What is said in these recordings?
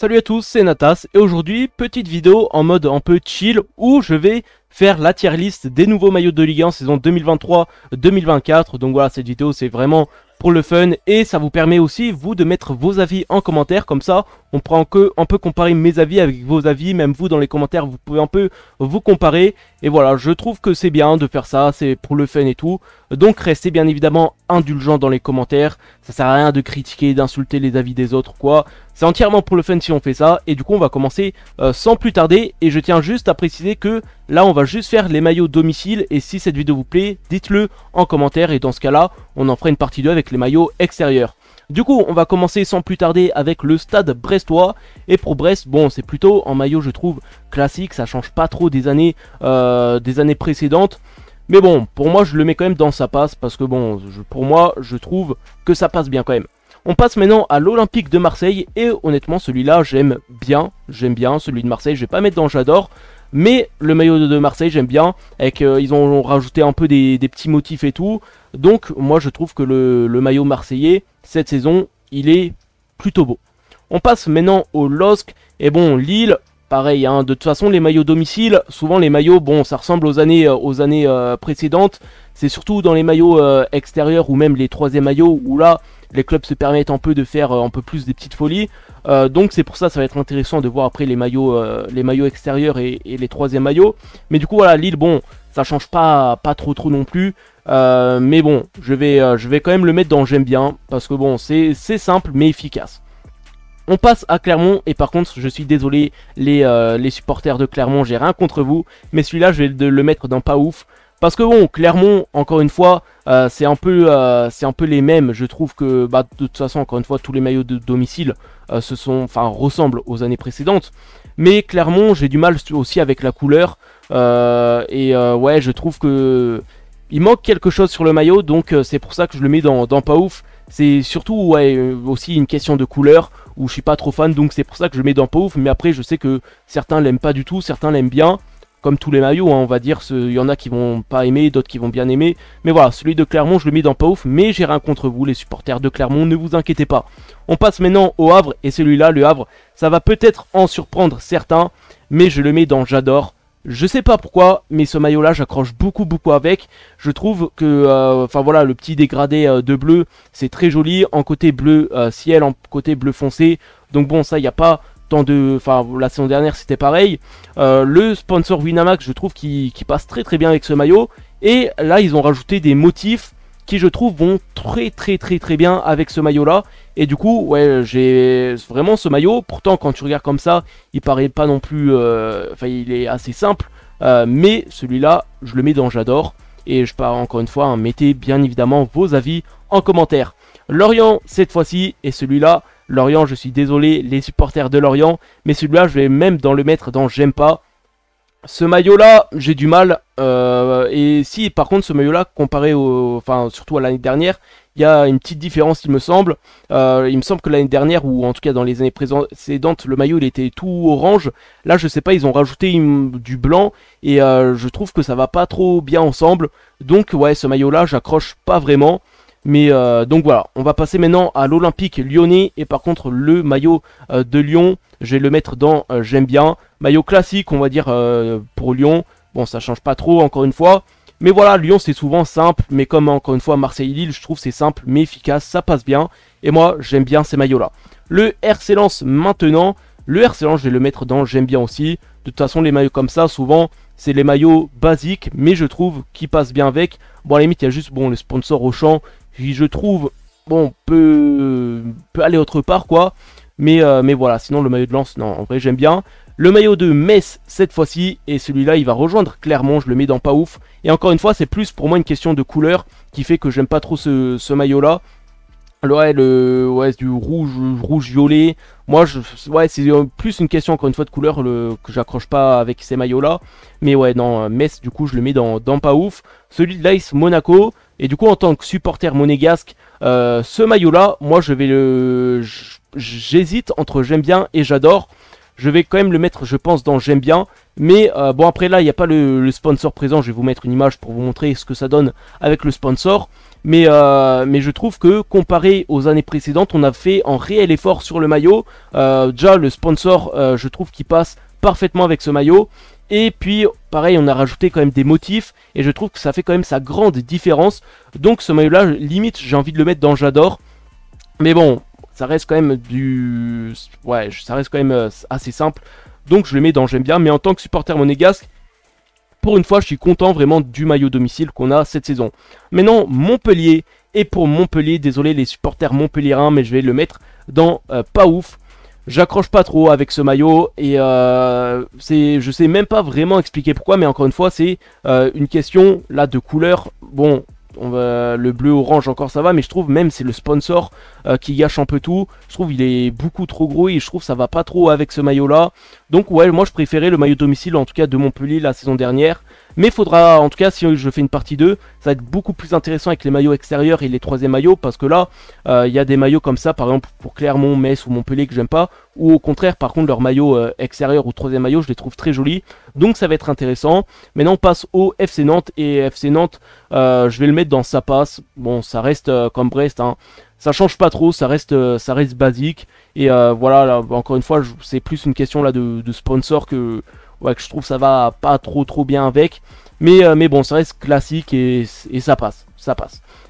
Salut à tous, c'est Natas et aujourd'hui, petite vidéo en mode un peu chill où je vais faire la tier list des nouveaux maillots de Ligue 1 saison 2023-2024. Donc voilà, cette vidéo c'est vraiment pour le fun et ça vous permet aussi vous de mettre vos avis en commentaire. Comme ça, on peut comparer mes avis avec vos avis, même vous dans les commentaires vous pouvez un peu vous comparer. Et voilà, je trouve que c'est bien de faire ça, c'est pour le fun et tout. Donc restez bien évidemment indulgents dans les commentaires, ça sert à rien de critiquer, d'insulter les avis des autres quoi. C'est entièrement pour le fun si on fait ça. Et du coup on va commencer sans plus tarder. Et je tiens juste à préciser que là on va juste faire les maillots domicile. Et si cette vidéo vous plaît, dites-le en commentaire. Et dans ce cas là on en fera une partie 2 avec les maillots extérieurs. Du coup on va commencer sans plus tarder avec le stade brestois. Et pour Brest, bon c'est plutôt en maillot je trouve classique. Ça change pas trop des années précédentes. Mais bon, pour moi je le mets quand même dans sa passe. Parce que bon, pour moi je trouve que ça passe bien quand même. On passe maintenant à l'Olympique de Marseille et honnêtement celui-là j'aime bien, celui de Marseille, je vais pas mettre dans j'adore, mais le maillot de Marseille j'aime bien, avec ils ont rajouté un peu des petits motifs et tout, donc moi je trouve que le maillot marseillais cette saison il est plutôt beau. On passe maintenant au LOSC et bon Lille, pareil hein, de toute façon les maillots domicile, souvent les maillots bon ça ressemble aux années précédentes, c'est surtout dans les maillots extérieurs ou même les troisième maillots où là les clubs se permettent un peu de faire un peu plus des petites folies. Donc c'est pour ça va être intéressant de voir après les maillots extérieurs et les troisième maillots. Mais du coup voilà Lille bon ça change pas trop non plus. Mais bon je vais quand même le mettre dans j'aime bien. Parce que bon c'est simple mais efficace. On passe à Clermont et par contre je suis désolé les supporters de Clermont, j'ai rien contre vous. Mais celui-là je vais le mettre dans pas ouf. Parce que bon, Clermont, encore une fois, c'est un peu les mêmes. Je trouve que, de toute façon, encore une fois, tous les maillots de domicile ressemblent aux années précédentes. Mais Clermont, j'ai du mal aussi avec la couleur. Ouais, je trouve que il manque quelque chose sur le maillot, donc c'est pour ça que je le mets dans pas ouf. C'est surtout aussi une question de couleur où je suis pas trop fan, donc c'est pour ça que je le mets dans pas ouf. Mais après, je sais que certains l'aiment pas du tout, certains l'aiment bien. Comme tous les maillots, hein, on va dire, il y en a qui vont pas aimer, d'autres qui vont bien aimer. Mais voilà, celui de Clermont, je le mets dans pas ouf, mais j'ai rien contre vous, les supporters de Clermont, ne vous inquiétez pas. On passe maintenant au Havre, et celui-là, le Havre, ça va peut-être en surprendre certains, mais je le mets dans j'adore. Je sais pas pourquoi, mais ce maillot-là, j'accroche beaucoup avec. Je trouve que, voilà, le petit dégradé de bleu, c'est très joli. En côté bleu ciel, en côté bleu foncé. Donc bon, ça, il n'y a pas la saison dernière c'était pareil. Le sponsor Winamax je trouve qui passe très bien avec ce maillot. Et là ils ont rajouté des motifs qui je trouve vont très bien avec ce maillot là. Et du coup ouais j'ai vraiment ce maillot. Pourtant quand tu regardes comme ça il paraît pas non plus il est assez simple. Mais celui-là je le mets dans j'adore. Et je parle encore une fois hein, mettez bien évidemment vos avis en commentaire. Lorient cette fois-ci et celui-là Lorient, je suis désolé les supporters de Lorient, mais celui-là je vais même le mettre dans j'aime pas. Ce maillot-là, j'ai du mal. Et si par contre ce maillot-là, comparé surtout à l'année dernière, il y a une petite différence il me semble. Il me semble que l'année dernière, ou en tout cas dans les années précédentes, le maillot il était tout orange. Là je sais pas, ils ont rajouté du blanc. Et je trouve que ça va pas trop bien ensemble. Donc ouais, ce maillot-là, j'accroche pas vraiment. Mais donc voilà, on va passer maintenant à l'Olympique lyonnais. Et par contre le maillot de Lyon, je vais le mettre dans j'aime bien. Maillot classique on va dire pour Lyon. Bon ça change pas trop encore une fois. Mais voilà, Lyon c'est souvent simple. Mais comme encore une fois Marseille-Lille, je trouve c'est simple mais efficace, ça passe bien. Et moi j'aime bien ces maillots là. Le RC Lens maintenant. Le RC Lens je vais le mettre dans j'aime bien aussi. De toute façon les maillots comme ça souvent c'est les maillots basiques. Mais je trouve qu'ils passent bien avec. Bon à la limite il y a juste le sponsor Auchan qui je trouve bon peut aller autre part quoi. Mais voilà, sinon le maillot de Lens, non, en vrai j'aime bien. Le maillot de Metz cette fois-ci, et celui-là il va rejoindre Clermont, je le mets dans pas ouf. Et encore une fois c'est plus pour moi une question de couleur qui fait que j'aime pas trop ce maillot là. Ouais, du rouge violet. Moi c'est plus une question encore une fois de couleur que j'accroche pas avec ces maillots là. Mais ouais non, Metz du coup je le mets dans pas ouf. Celui de l'Ice Monaco. Et du coup en tant que supporter monégasque, ce maillot là, moi j'hésite entre j'aime bien et j'adore. je vais quand même le mettre, je pense, dans j'aime bien. Mais bon, après là, il n'y a pas le sponsor présent. Je vais vous mettre une image pour vous montrer ce que ça donne avec le sponsor. Mais je trouve que comparé aux années précédentes, on a fait un réel effort sur le maillot. Déjà, le sponsor, je trouve qu'il passe parfaitement avec ce maillot. Et puis, pareil, on a rajouté quand même des motifs. Et je trouve que ça fait quand même sa grande différence. Donc ce maillot-là, limite, j'ai envie de le mettre dans j'adore. Mais bon, ça reste quand même ouais, ça reste quand même assez simple. Donc je le mets dans j'aime bien. Mais en tant que supporter monégasque, pour une fois, je suis content vraiment du maillot domicile qu'on a cette saison. Maintenant, Montpellier. Et pour Montpellier, désolé les supporters montpelliérains, mais je vais le mettre dans pas ouf. J'accroche pas trop avec ce maillot et je sais même pas vraiment expliquer pourquoi, mais encore une fois, c'est une question là de couleur. Bon, le bleu-orange encore ça va, mais je trouve même c'est le sponsor qui gâche un peu tout. Je trouve il est beaucoup trop gros et je trouve ça va pas trop avec ce maillot là. Donc ouais, moi je préférais le maillot domicile en tout cas de Montpellier la saison dernière. Mais il faudra, en tout cas, si je fais une partie 2, ça va être beaucoup plus intéressant avec les maillots extérieurs et les troisième maillots. Parce que là, il y a des maillots comme ça, par exemple pour Clermont, Metz ou Montpellier que j'aime pas. Ou au contraire, par contre, leurs maillots extérieurs ou troisième maillot, je les trouve très jolis. Donc ça va être intéressant. Maintenant, on passe au FC Nantes. Et FC Nantes, je vais le mettre dans ça passe. Bon, ça reste comme Brest, hein. Ça change pas trop, ça reste basique. Et voilà, là, encore une fois, c'est plus une question là de sponsor que... Ouais, que je trouve ça va pas trop bien avec. Mais bon, ça reste classique et ça passe.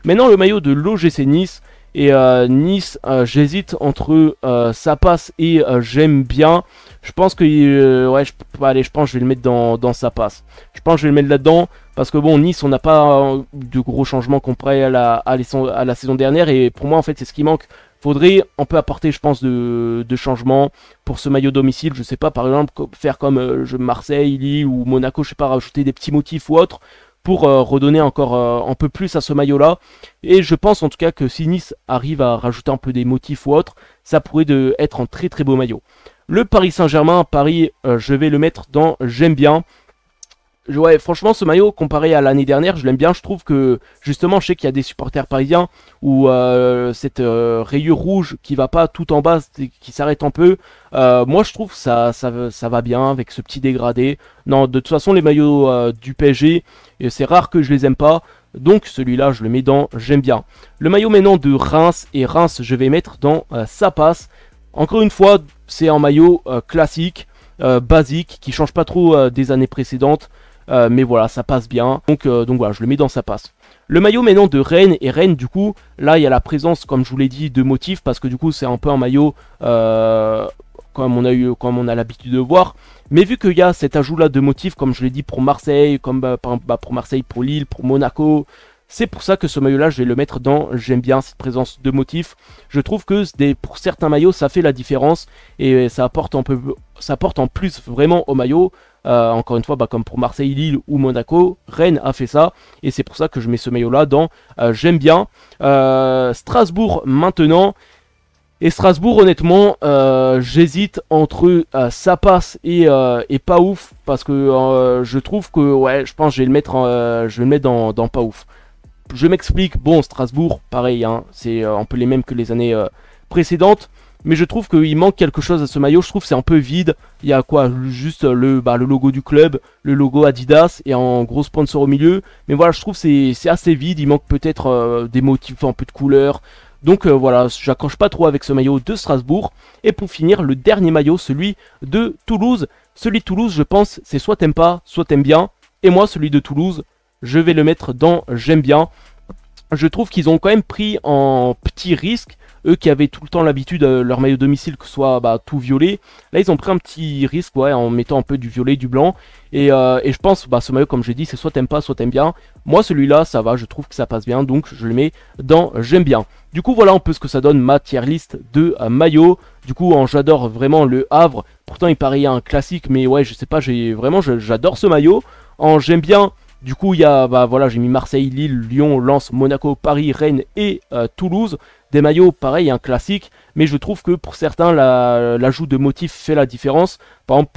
Maintenant, le maillot de l'OGC Nice. Et Nice, j'hésite entre ça passe et j'aime bien. Je pense que ouais, je pense que je vais le mettre dans ça passe. Je pense que je vais le mettre là-dedans. Parce que bon, Nice, on n'a pas de gros changements comparé à la saison dernière. Et pour moi, en fait, c'est ce qui manque. Faudrait un peu apporter, je pense, de changements pour ce maillot domicile. Je sais pas, par exemple, faire comme Marseille, Lille ou Monaco, je sais pas, rajouter des petits motifs ou autres pour redonner encore un peu plus à ce maillot-là. Et je pense en tout cas que si Nice arrive à rajouter un peu des motifs ou autres, ça pourrait être un très beau maillot. Le Paris Saint-Germain, Paris, je vais le mettre dans j'aime bien. Ouais, franchement, ce maillot, comparé à l'année dernière, je l'aime bien. Je trouve que, justement, je sais qu'il y a des supporters parisiens où cette rayure rouge qui va pas tout en bas, qui s'arrête un peu. Moi, je trouve que ça va bien avec ce petit dégradé. Non, de toute façon, les maillots du PSG, c'est rare que je les aime pas. Donc, celui-là, je le mets dans j'aime bien. Le maillot maintenant de Reims, et Reims, je vais mettre dans ça passe. Encore une fois, c'est un maillot classique, basique, qui change pas trop des années précédentes. Mais voilà, ça passe bien. Donc voilà, je le mets dans ça passe. Le maillot maintenant de Rennes. Et Rennes, du coup, là, il y a la présence, comme je vous l'ai dit, de motifs. Parce que du coup, c'est un peu un maillot comme on a l'habitude de voir. Mais vu qu'il y a cet ajout-là de motifs, comme je l'ai dit pour Marseille, comme pour Marseille, pour Lille, pour Monaco... C'est pour ça que ce maillot-là, je vais le mettre dans j'aime bien cette présence de motifs. Je trouve que pour certains maillots, ça fait la différence et ça apporte en plus vraiment au maillot. Encore une fois, comme pour Marseille, Lille ou Monaco, Rennes a fait ça. Et c'est pour ça que je mets ce maillot-là dans j'aime bien. Strasbourg maintenant. Et Strasbourg, honnêtement, j'hésite entre ça passe et pas ouf. Parce que je trouve que, ouais, je pense que je vais le mettre dans pas ouf. Je m'explique, bon, Strasbourg, pareil, hein, c'est un peu les mêmes que les années précédentes. Mais je trouve qu'il manque quelque chose à ce maillot. Je trouve que c'est un peu vide. Il y a quoi? Juste le logo du club, le logo Adidas et un gros sponsor au milieu. Mais voilà, je trouve que c'est assez vide. Il manque peut-être des motifs, un peu de couleur. Donc voilà, j'accroche pas trop avec ce maillot de Strasbourg. Et pour finir, le dernier maillot, celui de Toulouse. Celui de Toulouse, je pense, c'est soit t'aimes pas, soit t'aimes bien. Et moi, celui de Toulouse, je vais le mettre dans j'aime bien. Je trouve qu'ils ont quand même pris en petit risque. Eux qui avaient tout le temps l'habitude, leur maillot domicile, que ce soit tout violet. Là, ils ont pris un petit risque, ouais, en mettant un peu du violet, du blanc. Et je pense, ce maillot, comme j'ai dit, c'est soit t'aimes pas, soit t'aimes bien. Moi, celui-là, ça va, je trouve que ça passe bien. Donc, je le mets dans j'aime bien. Du coup, voilà un peu ce que ça donne ma tier list de maillots. Du coup, j'adore vraiment le Havre. Pourtant, il paraît un classique, mais ouais, je sais pas, j'adore ce maillot. J'aime bien. Du coup, il y a, voilà, j'ai mis Marseille, Lille, Lyon, Lens, Monaco, Paris, Rennes et Toulouse. Des maillots, pareil, un classique. Mais je trouve que pour certains, l'ajout de motifs fait la différence. Par exemple,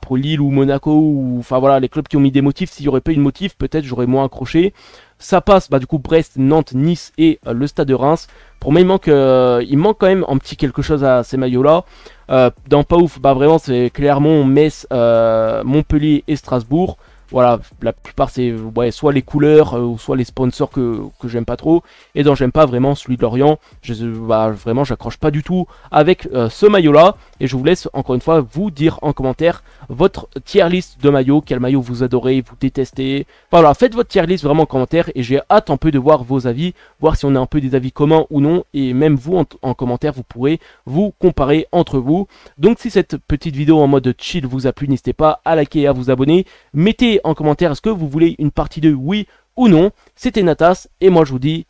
pour Lille ou Monaco, ou enfin voilà, les clubs qui ont mis des motifs, s'il n'y aurait pas eu de motifs, peut-être j'aurais moins accroché. Ça passe, du coup, Brest, Nantes, Nice et le Stade de Reims. Pour moi, il manque quand même un petit quelque chose à ces maillots-là. Dans pas ouf, bah vraiment c'est Clermont, Metz, Montpellier et Strasbourg. Voilà, la plupart c'est ouais, soit les couleurs ou soit les sponsors que j'aime pas trop. Et donc j'aime pas vraiment celui de Lorient. Vraiment j'accroche pas du tout avec ce maillot là. Et je vous laisse encore une fois vous dire en commentaire votre tier list de maillots. Quel maillot vous adorez, vous détestez. Voilà, faites votre tier list vraiment en commentaire. Et j'ai hâte un peu de voir vos avis. Voir si on a un peu des avis communs ou non. Et même vous en commentaire vous pourrez vous comparer entre vous. Donc si cette petite vidéo en mode chill vous a plu, n'hésitez pas à liker et à vous abonner. Mettez en commentaire est-ce que vous voulez une partie 2, oui ou non. C'était Natas et moi je vous dis